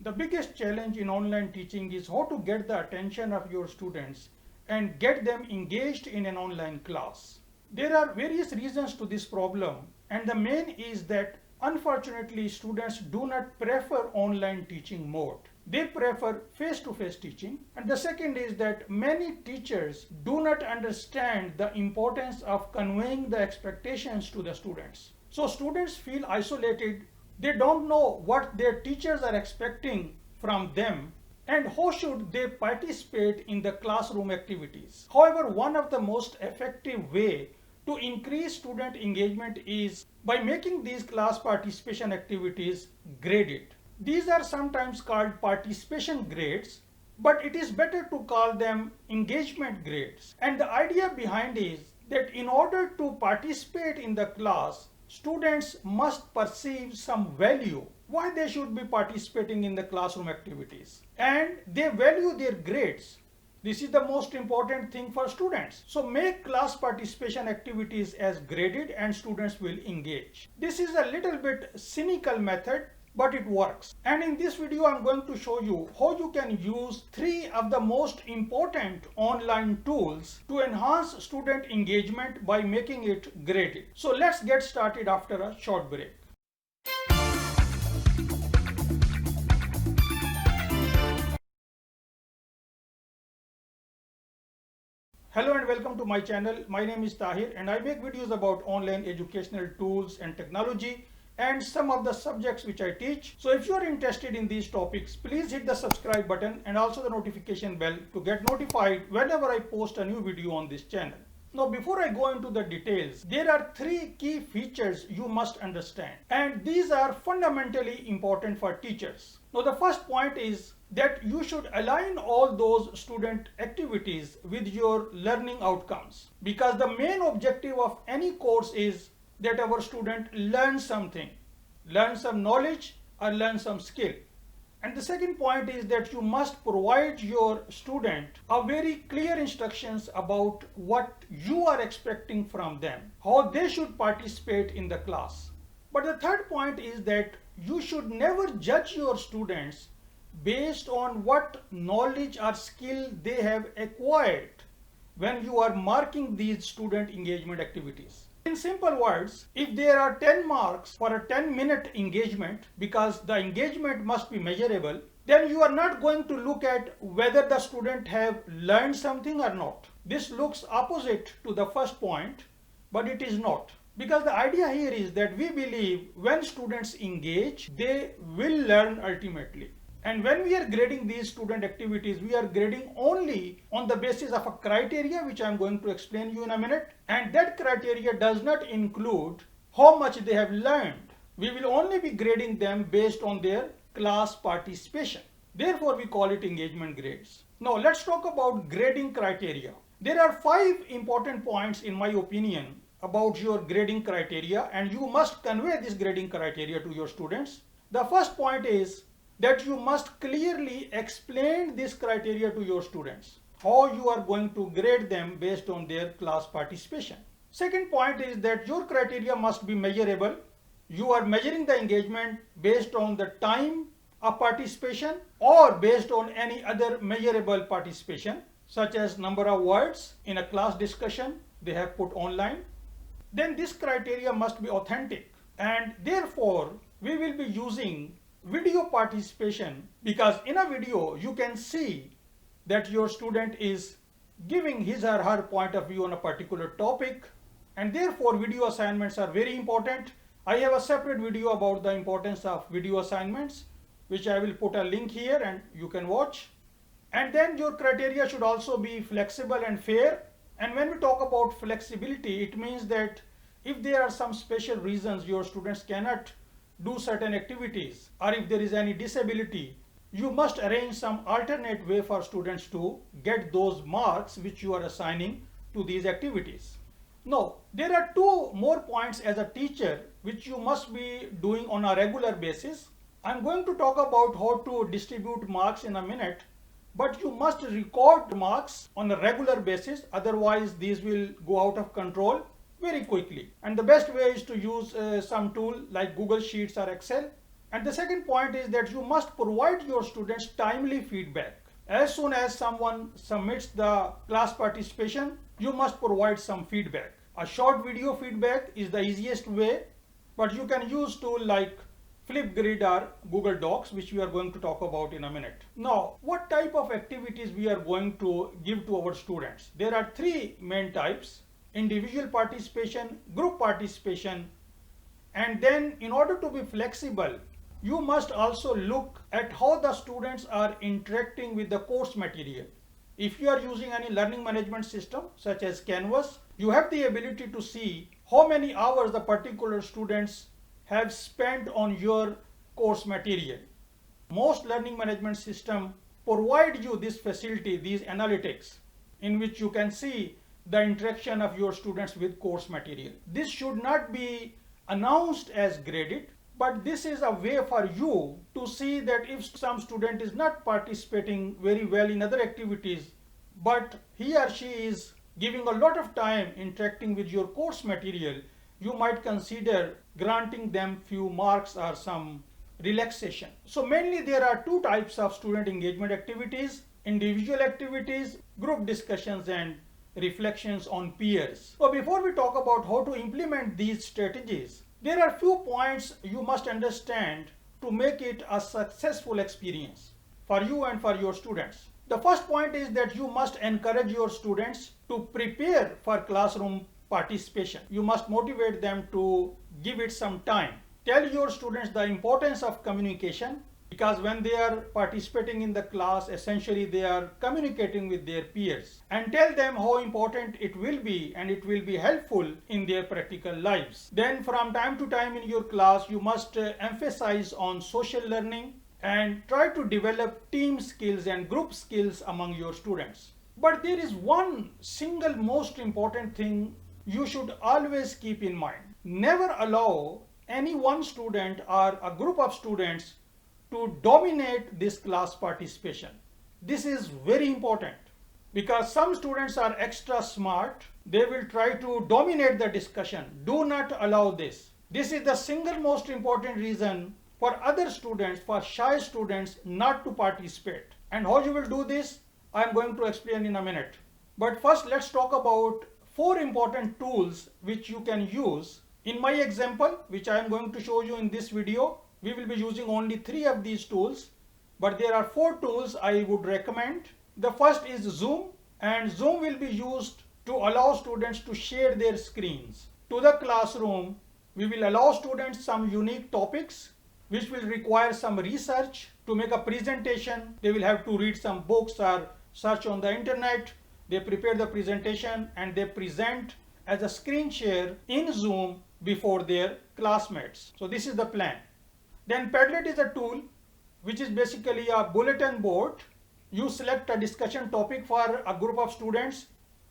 The biggest challenge in online teaching is how to get the attention of your students and get them engaged in an online class. There are various reasons to this problem, and the main is that unfortunately students do not prefer online teaching mode. They prefer face-to-face teaching, and the second is that many teachers do not understand the importance of conveying the expectations to the students. So students feel isolated. They don't know what their teachers are expecting from them and how should they participate in the classroom activities. However, one of the most effective way to increase student engagement is by making these class participation activities graded. These are sometimes called participation grades, but it is better to call them engagement grades. And the idea behind is that in order to participate in the class, students must perceive some value why they should be participating in the classroom activities, and they value their grades. This is the most important thing for students. So make class participation activities as graded and students will engage. This is a little bit cynical method, but it works. And in this video, I'm going to show you how you can use 3 of the most important online tools to enhance student engagement by making it graded. So let's get started after a short break. Hello and welcome to my channel. My name is Tahir and I make videos about online educational tools and technology and some of the subjects which I teach. So if you are interested in these topics, please hit the subscribe button and also the notification bell to get notified whenever I post a new video on this channel. Now before I go into the details, there are 3 key features you must understand, and these are fundamentally important for teachers. Now the first point is that you should align all those student activities with your learning outcomes, because the main objective of any course is that our student learn something, learn some knowledge or learn some skill. And the second point is that you must provide your student a very clear instructions about what you are expecting from them, how they should participate in the class. But the third point is that you should never judge your students based on what knowledge or skill they have acquired when you are marking these student engagement activities. In simple words, if there are 10 marks for a 10-minute engagement, because the engagement must be measurable, then you are not going to look at whether the student have learned something or not. This looks opposite to the first point, but it is not. Because the idea here is that we believe when students engage, they will learn ultimately. And when we are grading these student activities, we are grading only on the basis of a criteria which I am going to explain you in a minute. And that criteria does not include how much they have learned. We will only be grading them based on their class participation. Therefore, we call it engagement grades. Now, let's talk about grading criteria. There are 5 important points in my opinion about your grading criteria, and you must convey this grading criteria to your students. The first point is that you must clearly explain this criteria to your students, how you are going to grade them based on their class participation. Second point is that your criteria must be measurable. You are measuring the engagement based on the time of participation or based on any other measurable participation, such as number of words in a class discussion they have put online. Then this criteria must be authentic, and therefore we will be using video participation, because in a video you can see that your student is giving his or her point of view on a particular topic, and therefore video assignments are very important. I have a separate video about the importance of video assignments, which I will put a link here and you can watch. And then your criteria should also be flexible and fair. And when we talk about flexibility, it means that if there are some special reasons your students cannot do certain activities, or if there is any disability, you must arrange some alternate way for students to get those marks which you are assigning to these activities. Now, there are 2 more points as a teacher which you must be doing on a regular basis. I'm going to talk about how to distribute marks in a minute, but you must record marks on a regular basis, otherwise these will go out of control very quickly. And the best way is to use some tool like Google Sheets or Excel. And the second point is that you must provide your students timely feedback. As soon as someone submits the class participation, you must provide some feedback. A short video feedback is the easiest way, but you can use tools like Flipgrid or Google Docs, which we are going to talk about in a minute. Now, what type of activities we are going to give to our students? There are three main types: individual participation, group participation, and then in order to be flexible, you must also look at how the students are interacting with the course material. If you are using any learning management system such as Canvas, you have the ability to see how many hours the particular students have spent on your course material. Most learning management systems provide you this facility, these analytics, in which you can see the interaction of your students with course material. This should not be announced as graded, but this is a way for you to see that if some student is not participating very well in other activities, but he or she is giving a lot of time interacting with your course material, you might consider granting them few marks or some relaxation. So mainly there are two types of student engagement activities: individual activities, group discussions, and reflections on peers. So before we talk about how to implement these strategies, there are few points you must understand to make it a successful experience for you and for your students. The first point is that you must encourage your students to prepare for classroom participation. You must motivate them to give it some time. Tell your students the importance of communication, because when they are participating in the class, essentially they are communicating with their peers. And tell them how important it will be, and it will be helpful in their practical lives. Then from time to time in your class, you must emphasize on social learning and try to develop team skills and group skills among your students. But there is one single most important thing you should always keep in mind. Never allow any one student or a group of students to dominate this class participation. This is very important because some students are extra smart. They will try to dominate the discussion. Do not allow this. This is the single most important reason for other students, for shy students, not to participate. And how you will do this, I am going to explain in a minute. But first let's talk about 4 important tools which you can use. In my example, which I am going to show you in this video, we will be using only 3 of these tools, but there are 4 tools I would recommend. The first is Zoom, and Zoom will be used to allow students to share their screens to the classroom. We will allow students some unique topics which will require some research. To make a presentation, they will have to read some books or search on the internet. They prepare the presentation and they present as a screen share in Zoom before their classmates. So this is the plan. Then Padlet is a tool which is basically a bulletin board. You select a discussion topic for a group of students.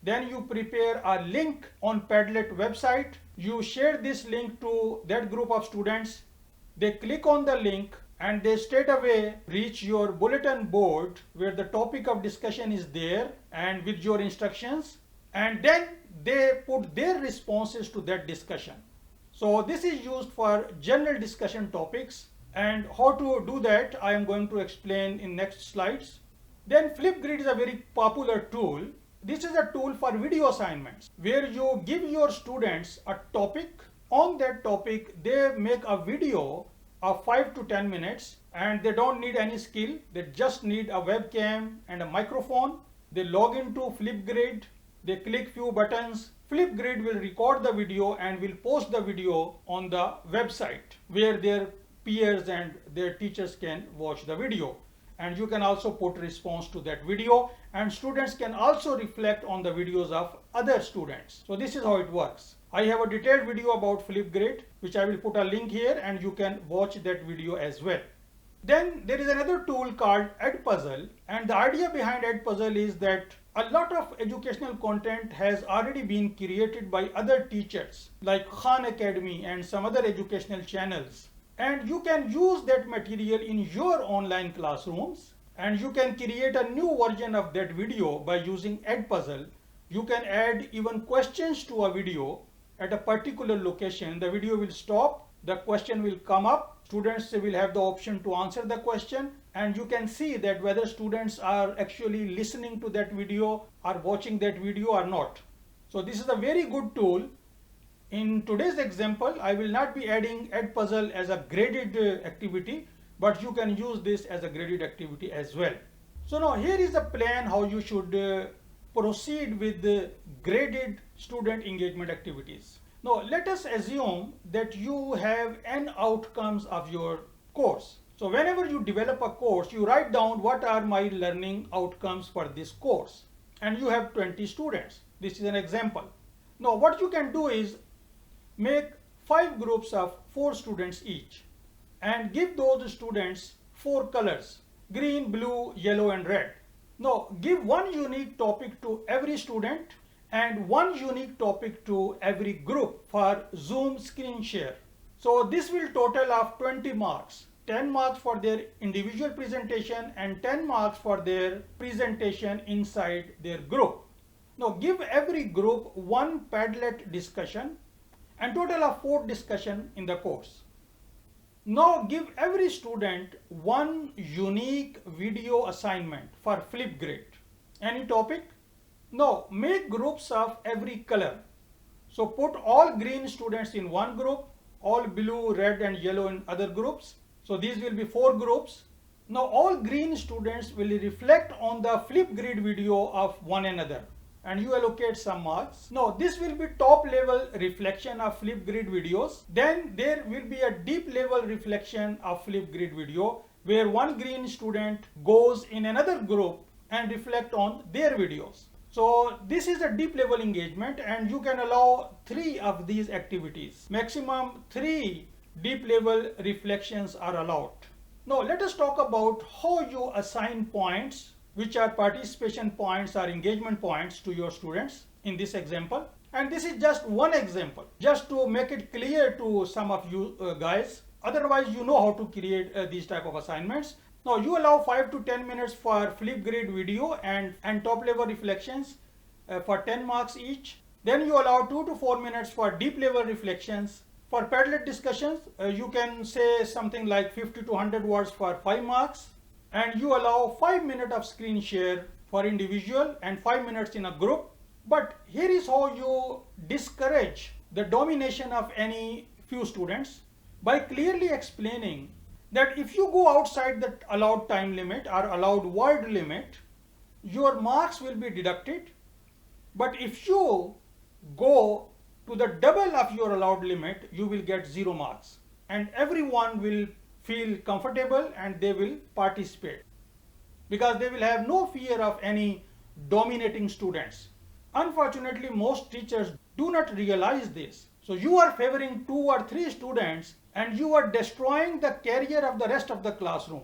Then you prepare a link on Padlet website. You share this link to that group of students. They click on the link and they straight away reach your bulletin board where the topic of discussion is there and with your instructions, and then they put their responses to that discussion. So this is used for general discussion topics, and how to do that I am going to explain in next slides. Then Flipgrid is a very popular tool. This is a tool for video assignments where you give your students a topic. On that topic they make a video of 5 to 10 minutes, and they don't need any skill. They just need a webcam and a microphone. They log into Flipgrid, they click few buttons. Flipgrid will record the video and will post the video on the website where their peers and their teachers can watch the video. And you can also put response to that video, and students can also reflect on the videos of other students. So this is how it works. I have a detailed video about Flipgrid which I will put a link here, and you can watch that video as well. Then there is another tool called Edpuzzle, and the idea behind Edpuzzle is that a lot of educational content has already been created by other teachers like Khan Academy and some other educational channels, and you can use that material in your online classrooms, and you can create a new version of that video by using Edpuzzle. You can add even questions to a video at a particular location. The video will stop, the question will come up, Students will have the option to answer the question, and you can see that whether students are actually listening to that video or watching that video or not. So this is a very good tool. In today's example, I will not be adding Edpuzzle as a graded activity, but you can use this as a graded activity as well. So now here is a plan how you should proceed with the graded student engagement activities. Now let us assume that you have n outcomes of your course. So whenever you develop a course, you write down what are my learning outcomes for this course, and you have 20 students. This is an example. Now what you can do is make 5 groups of 4 students each and give those students 4 colors: green, blue, yellow and red. Now give one unique topic to every student and one unique topic to every group for Zoom screen share. So this will total of 20 marks. 10 marks for their individual presentation and 10 marks for their presentation inside their group. Now give every group one Padlet discussion and total of 4 discussion in the course. Now give every student one unique video assignment for Flipgrid. Any topic? Now make groups of every color. So put all green students in one group, all blue, red and yellow in other groups. So these will be 4 groups. Now all green students will reflect on the Flipgrid video of one another, and you allocate some marks. Now this will be top level reflection of Flipgrid videos. Then there will be a deep level reflection of Flipgrid video where one green student goes in another group and reflect on their videos. So this is a deep level engagement, and you can allow 3 of these activities. Maximum 3 deep level reflections are allowed. Now let us talk about how you assign points, which are participation points or engagement points, to your students in this example. And this is just one example, just to make it clear to some of you guys. Otherwise you know how to create these type of assignments. Now you allow 5 to 10 minutes for Flipgrid video and top level reflections for 10 marks each. Then you allow 2 to 4 minutes for deep level reflections. For Padlet discussions, you can say something like 50 to 100 words for 5 marks. And you allow 5 minutes of screen share for individual and 5 minutes in a group. But here is how you discourage the domination of any few students, by clearly explaining that if you go outside the allowed time limit or allowed word limit, your marks will be deducted. But if you go to the double of your allowed limit, you will get 0 marks, and everyone will feel comfortable and they will participate because they will have no fear of any dominating students. Unfortunately, most teachers do not realize this. So you are favoring 2 or 3 students and you are destroying the career of the rest of the classroom.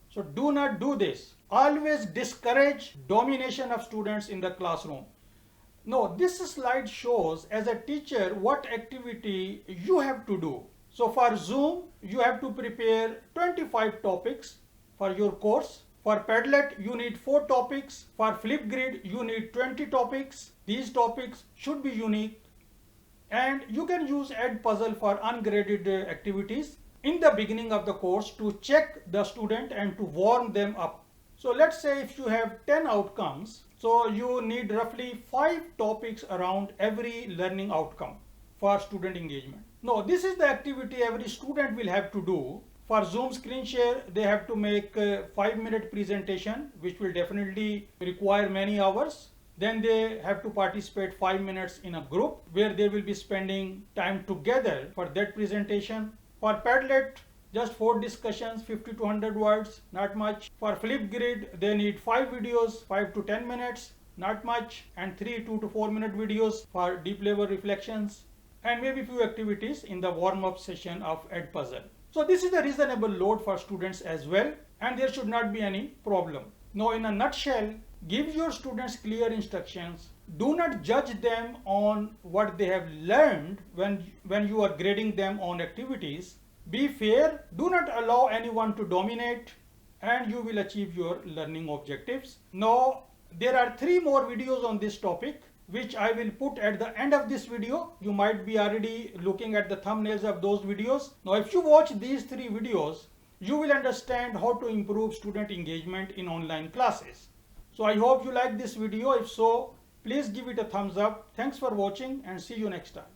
So do not do this. Always discourage domination of students in the classroom. Now this slide shows as a teacher what activity you have to do. So for Zoom, you have to prepare 25 topics for your course. For Padlet, you need 4 topics. For Flipgrid, you need 20 topics. These topics should be unique. And you can use Edpuzzle for ungraded activities in the beginning of the course to check the student and to warm them up. So let's say if you have 10 outcomes, so you need roughly 5 topics around every learning outcome for student engagement. Now this is the activity every student will have to do. For Zoom screen share, they have to make a 5-minute presentation, which will definitely require many hours. Then they have to participate 5 minutes in a group where they will be spending time together for that presentation. For Padlet, just 4 discussions, 50 to 100 words, not much. For Flipgrid, they need 5 videos, 5 to 10 minutes, not much, and 3 2 to 4 minute videos for deep level reflections, and maybe few activities in the warm-up session of Edpuzzle. So this is a reasonable load for students as well, and there should not be any problem. Now in a nutshell, give your students clear instructions. Do not judge them on what they have learned when you are grading them on activities. Be fair, do not allow anyone to dominate, and you will achieve your learning objectives. Now there are 3 more videos on this topic. which I will put at the end of this video. You might be already looking at the thumbnails of those videos. Now if you watch these 3 videos, you will understand how to improve student engagement in online classes. So I hope you like this video. If so, please give it a thumbs up. Thanks for watching and see you next time.